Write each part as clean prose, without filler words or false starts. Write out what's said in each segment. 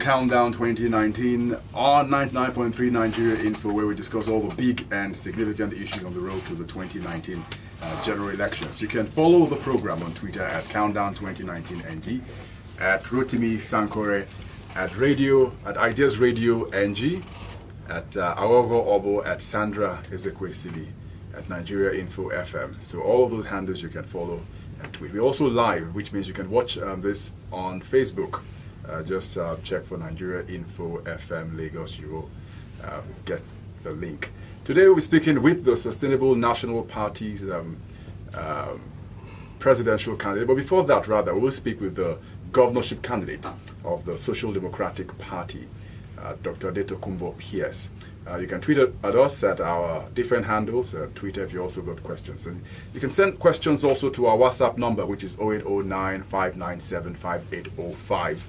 Countdown 2019 on 99.3 Nigeria Info, where we discuss all the big and significant issues on the road to the 2019 general elections. You can follow the program on Twitter at Countdown 2019NG, at Rotimi Sankore, at Ideas Radio NG, at Awogo Obo, at Sandra Ezekwesili, at Nigeria Info FM. So all of those handles you can follow and tweet. We're also live, which means you can watch this on Facebook. Just check for Nigeria Info FM Lagos. You will get the link. Today we'll be speaking with the Sustainable National Party's presidential candidate. But before that, rather, we'll speak with the governorship candidate of the Social Democratic Party, Dr. Adetokunbo PS. You can tweet at us at our different handles, Twitter if you also got questions. And you can send questions also to our WhatsApp number, which is 0809 597 5805.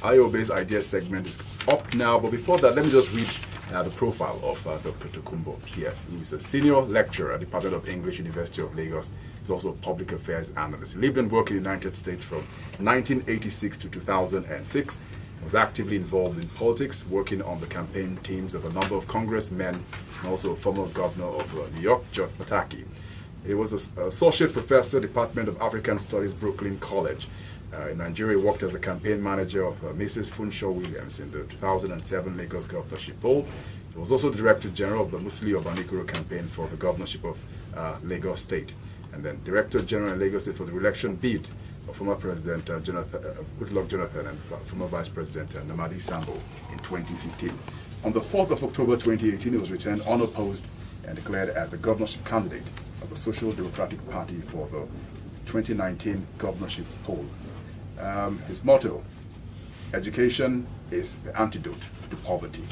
IOB's Ideas segment is up now, but before that, let me just read the profile of Dr. Adetokunbo PS. He's a senior lecturer at the Department of English, University of Lagos. He's also a public affairs analyst. He lived and worked in the United States from 1986 to 2006. He was actively involved in politics, working on the campaign teams of a number of congressmen and also a former governor of New York, George Pataki. He was an associate professor, Department of African Studies, Brooklyn College. In Nigeria, he worked as a campaign manager of Mrs. Funshaw Williams in the 2007 Lagos governorship poll. He was also Director General of the Musli Obanikoro campaign for the governorship of Lagos State, and then Director General in Lagos State for the re-election bid of former President Goodluck Jonathan and former Vice President Namadi Sambo in 2015. On the 4th of October 2018, he was returned unopposed and declared as the governorship candidate of the Social Democratic Party for the 2019 governorship poll. His motto, education is the antidote to poverty.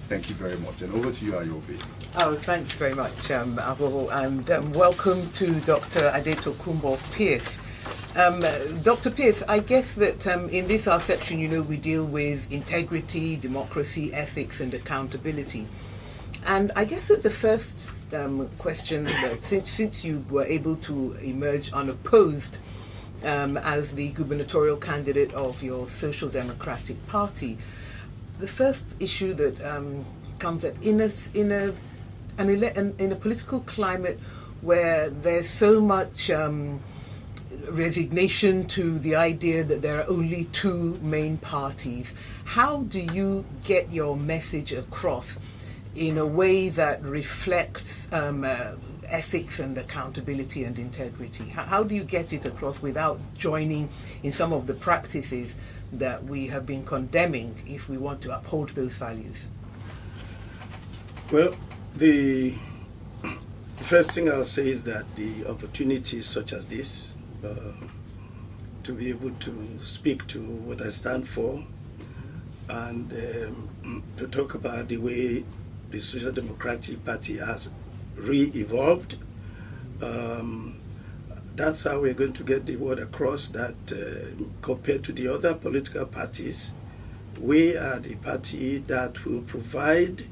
Thank you very much. And over to you, IOB. Oh, thanks very much, Avo, and welcome to Dr. Adetokunbo Pierce. Dr. Pierce, I guess that in this our section, we deal with integrity, democracy, ethics, and accountability. And I guess that the first question, since you were able to emerge unopposed as the gubernatorial candidate of your Social Democratic Party, the first issue that comes up in a political climate where there's so much resignation to the idea that there are only two main parties, how do you get your message across in a way that reflects ethics and accountability and integrity? How do you get it across without joining in some of the practices that we have been condemning if we want to uphold those values? Well, the first thing I'll say is that the opportunities such as this, to be able to speak to what I stand for and to talk about the way the Social Democratic Party has re-evolved. That's how we're going to get the word across that compared to the other political parties, we are the party that will provide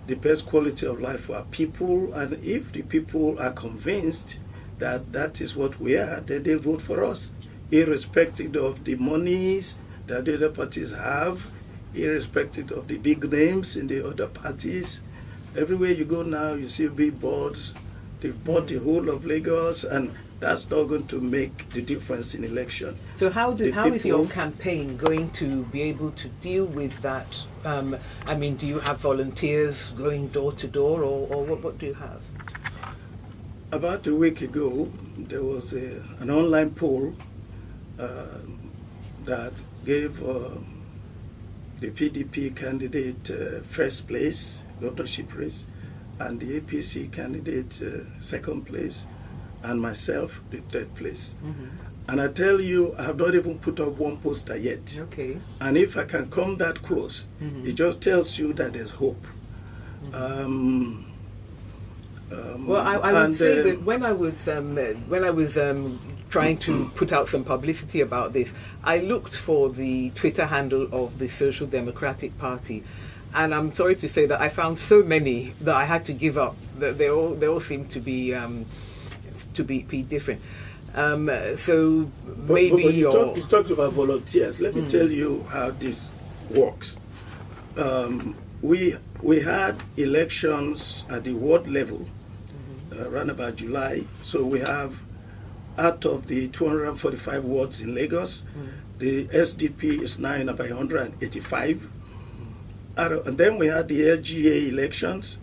the best quality of life for our people, and if the people are convinced that that is what we are, then they'll vote for us, irrespective of the monies that the other parties have, irrespective of the big names in the other parties. Everywhere you go now, you see big boards. They've bought the whole of Lagos, and that's not going to make the difference in election. So how is your campaign going to be able to deal with that? Do you have volunteers going door to door, or what do you have? About a week ago, there was an online poll that gave the PDP candidate first place, governorship race, and the APC candidate second place, and myself the third place. Mm-hmm. And I tell you, I have not even put up one poster yet. Okay. And if I can come that close, mm-hmm. It just tells you that there's hope. Mm-hmm. Well, I would say that when I was trying to put out some publicity about this, I looked for the Twitter handle of the Social Democratic Party, and I'm sorry to say that I found so many that I had to give up. That they all seem to be different. So maybe you talked about volunteers. Let me tell you how this works. We had elections at the ward level around about July. So we have, out of the 245 wards in Lagos, the SDP is now in about 185. And then we had the LGA elections.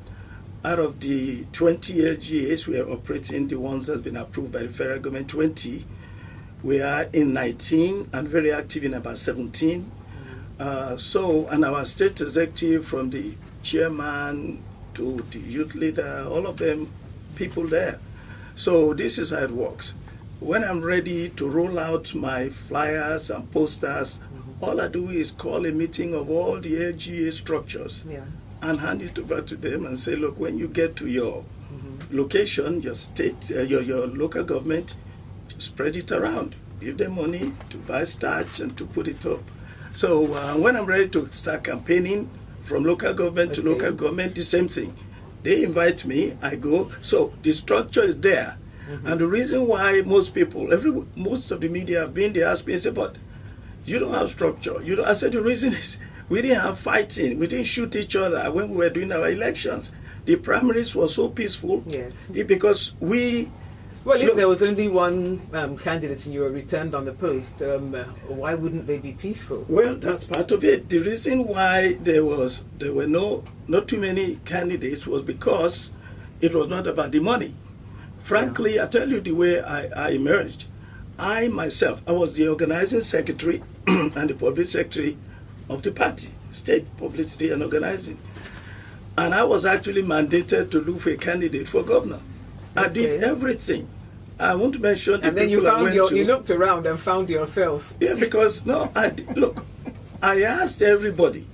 Out of the 20 LGAs, we are operating the ones that's been approved by the federal government, 20. We are in 19 and very active in about 17. And our state executive, from the chairman to the youth leader, all of them, people there. So this is how it works. When I'm ready to roll out my flyers and posters, all I do is call a meeting of all the LGA structures and hand it over to them and say, look, when you get to your location, your state, your local government, spread it around. Give them money to buy starch and to put it up. So when I'm ready to start campaigning from local government to local government, the same thing. They invite me, I go. So the structure is there. And the reason why most people, most of the media have been, they ask me and say, but you don't have structure. I said, the reason is we didn't have fighting. We didn't shoot each other when we were doing our elections. The primaries were so peaceful because we... Well, if there was only one candidate and you were returned on the post, why wouldn't they be peaceful? Well, that's part of it. The reason why there were not too many candidates was because it was not about the money. Frankly, I tell you the way I emerged. I myself, I was the organizing secretary and the public secretary of the party, state publicity and organizing. And I was actually mandated to look for a candidate for governor. I did everything. I want to mention the and then people you looked around and found yourself. Yeah, because I asked everybody,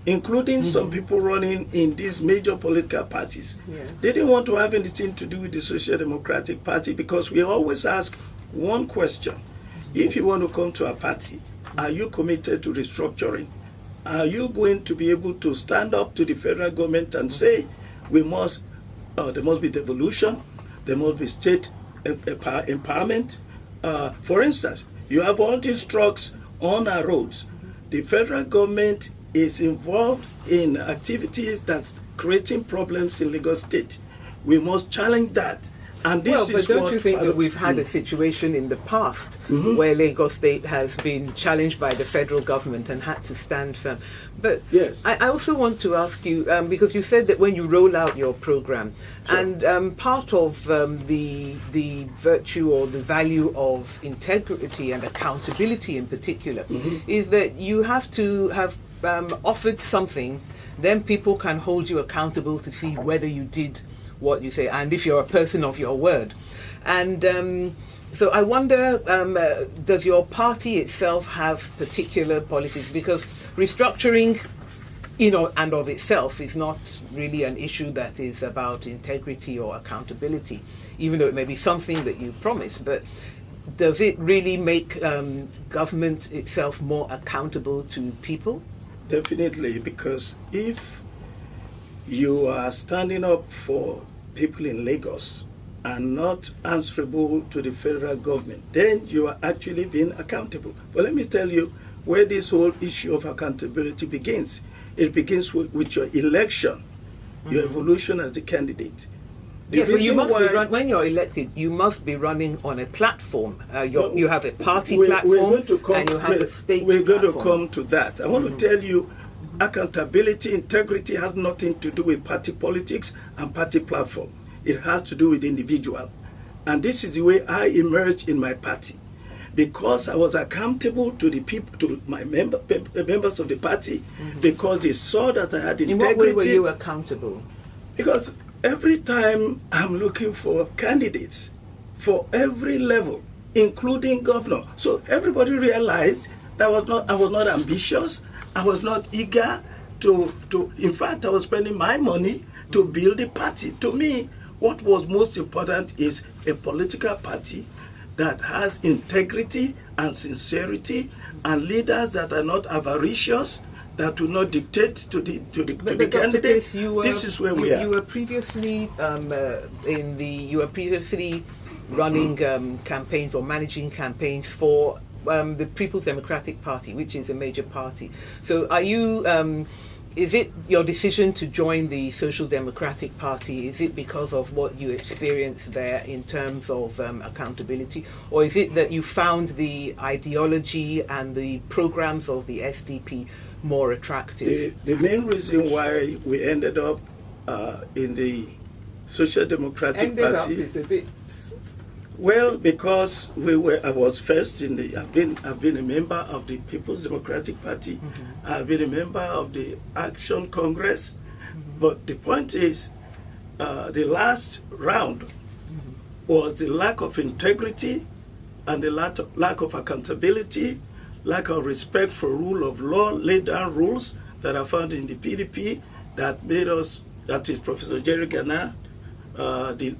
including some people running in these major political parties. They didn't want to have anything to do with the Social Democratic Party because we always ask one question. If you want to come to a party, are you committed to restructuring? Are you going to be able to stand up to the federal government and say there must be devolution, there must be state empowerment? For instance, you have all these trucks on our roads. The federal government is involved in activities that's creating problems in Lagos State. We must challenge that. And this but don't you think that we've had a situation in the past where Lagos State has been challenged by the federal government and had to stand firm? But yes. I also want to ask you, because you said that when you roll out your program, and part of the virtue or the value of integrity and accountability in particular is that you have to have offered something, then people can hold you accountable to see whether you did what you say, and if you're a person of your word. And so I wonder, does your party itself have particular policies? Because restructuring, and of itself is not really an issue that is about integrity or accountability, even though it may be something that you promise. But does it really make government itself more accountable to people? Definitely, because if you are standing up for people in Lagos and not answerable to the federal government, then you are actually being accountable. But let me tell you where this whole issue of accountability begins. It begins with your election, your evolution as the candidate. Yes, but you must when you're elected, you must be running on a platform. You have a party platform and you have a state We're platform. going to come to that. I want to tell you, accountability, integrity has nothing to do with party politics and party platform. It has to do with individual. And this is the way I emerged in my party. Because I was accountable to the people, to my members of the party, because they saw that I had integrity. In what way were you accountable? Because every time I'm looking for candidates for every level, including governor. So everybody realized that I was not ambitious. I was not eager to in fact, I was spending my money to build a party. To me, what was most important is a political party that has integrity and sincerity and leaders that are not avaricious, that will not dictate to the candidate. This is where we are. You were previously running campaigns or managing campaigns for the People's Democratic Party, which is a major party. So are you, is it your decision to join the Social Democratic Party? Is it because of what you experienced there in terms of accountability? Or is it that you found the ideology and the programs of the SDP more attractive? The main reason why we ended up in the Social Democratic Party is a bit... Well, because I was first in the. I've been a member of the People's Democratic Party. Mm-hmm. I've been a member of the Action Congress. Mm-hmm. But the point is, the last round was the lack of integrity and the lack of accountability, lack of respect for rule of law, laid down rules that are found in the PDP that made us. That is Professor Jerry Gana.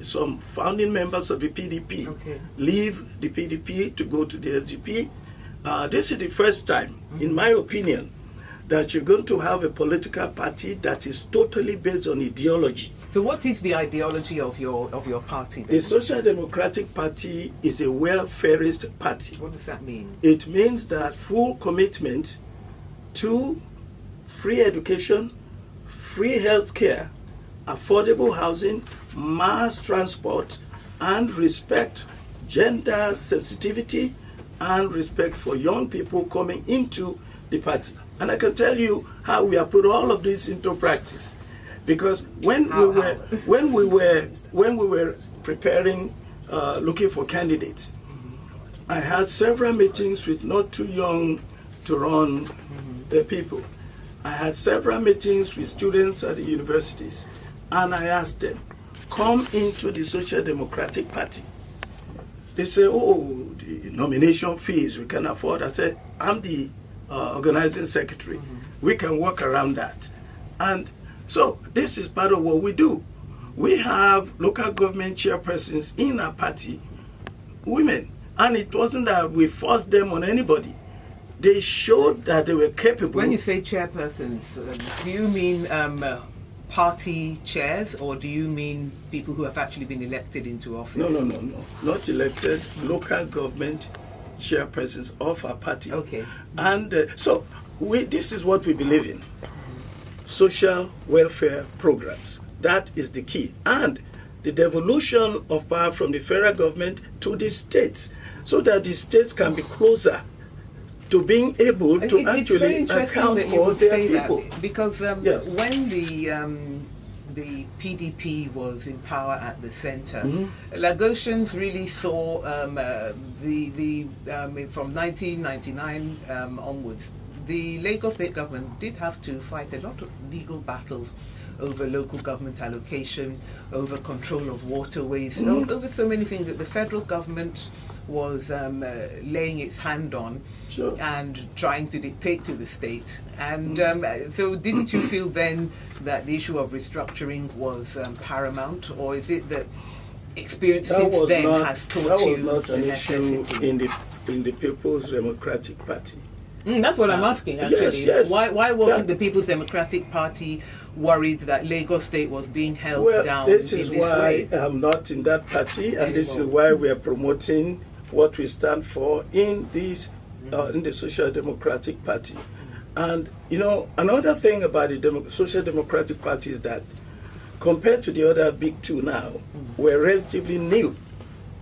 Some founding members of the PDP leave the PDP to go to the SDP. This is the first time, in my opinion, that you're going to have a political party that is totally based on ideology. So what is the ideology of your party then? The Social Democratic Party is a welfarist party. What does that mean? It means that full commitment to free education, free health care, affordable housing, mass transport, and respect gender sensitivity and respect for young people coming into the party. And I can tell you how we have put all of this into practice. Because when we were preparing, looking for candidates, I had several meetings with not too young to run the people. I had several meetings with students at the universities. And I asked them, come into the Social Democratic Party. They say, oh, the nomination fees, we can afford. I said, I'm the organizing secretary. We can work around that. And so this is part of what we do. We have local government chairpersons in our party, women. And it wasn't that we forced them on anybody. They showed that they were capable. When you say chairpersons, do you mean party chairs, or do you mean people who have actually been elected into office? No. Not elected, local government chairpersons of our party. Okay. And so this is what we believe in. Social welfare programs. That is the key. And the devolution of power from the federal government to the states, so that the states can be closer to being able to actually account for their people. Because yes. When the PDP was in power at the center, Lagosians really saw from 1999 onwards, the Lagos state government did have to fight a lot of legal battles over local government allocation, over control of waterways, over so many things that the federal government was laying its hand on. Sure. And trying to dictate to the state. And so didn't you feel then that the issue of restructuring was paramount, or is it that experience since then has taught you that was not an issue necessity? in the People's Democratic Party? That's what I'm asking, actually. Yes. Why wasn't the People's Democratic Party worried that Lagos State was being held down this in is this why way? I'm not in that party, and this is why we are promoting what we stand for in this in the Social Democratic Party. And, another thing about the Social Democratic Party is that compared to the other big two now, we're relatively new.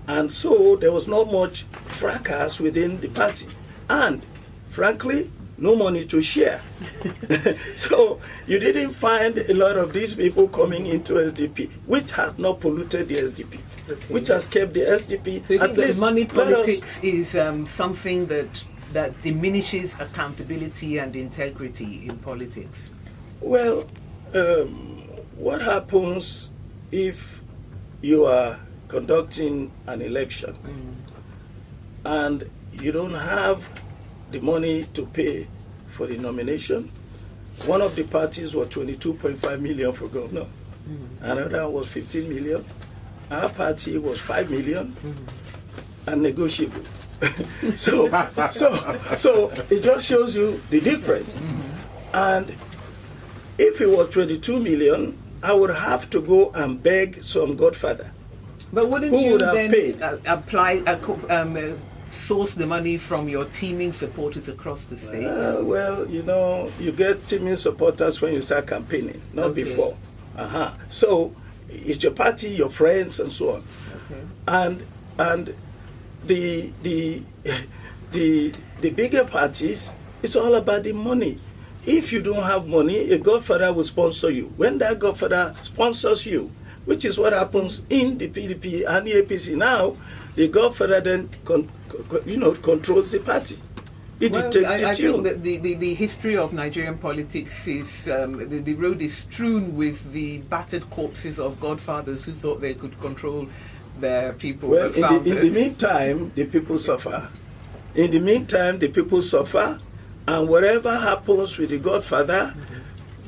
And so there was not much fracas within the party. And, frankly, no money to share. So you didn't find a lot of these people coming into SDP, which has not polluted the SDP. Okay. Which has kept the SDP. So you think that money politics is something that diminishes accountability and integrity in politics? Well, what happens if you are conducting an election and you don't have the money to pay for the nomination? One of the parties was 22.5 million for governor. Another was 15 million. Our party was 5 million and negotiable. so it just shows you the difference. And if it was 22 million, I would have to go and beg some godfather. But wouldn't you then apply, source the money from your teaming supporters across the state? Well, you get teaming supporters when you start campaigning, not Okay. before. So it's your party, your friends, and so on. Okay. And the bigger parties, it's all about the money. If you don't have money, a godfather will sponsor you. When that godfather sponsors you, which is what happens in the PDP and the APC now, the godfather then controls the party. It Well, dictates I the tune. think that the history of Nigerian politics is, the road is strewn with the battered corpses of godfathers who thought they could control their people. Well, but in found the that- meantime, the people suffer. In the meantime, the people suffer, and whatever happens with the godfather,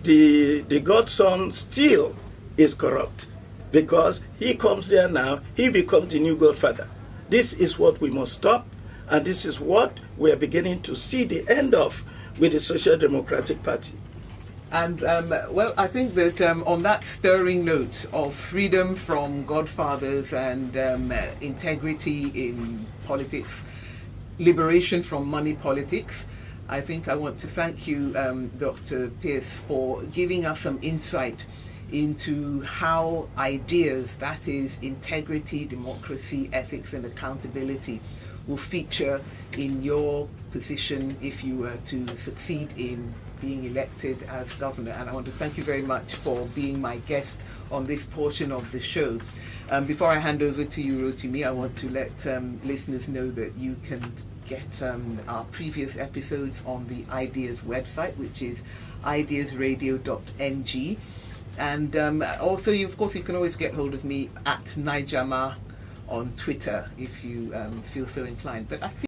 the godson still is corrupt, because he comes there now, he becomes the new godfather. This is what we must stop, and this is what we are beginning to see the end of with the Social Democratic Party. And well, I think that on that stirring note of freedom from godfathers and integrity in politics, liberation from money politics, I think I want to thank you, Dr. Pierce, for giving us some insight into how ideas, that is integrity, democracy, ethics and accountability, will feature in your position if you were to succeed in being elected as governor. And I want to thank you very much for being my guest on this portion of the show. Before I hand over to you, Rotimi, I want to let listeners know that you can get our previous episodes on the Ideas website, which is ideasradio.ng. And also, of course, you can always get hold of me at Nijama on Twitter if you feel so inclined. But I feel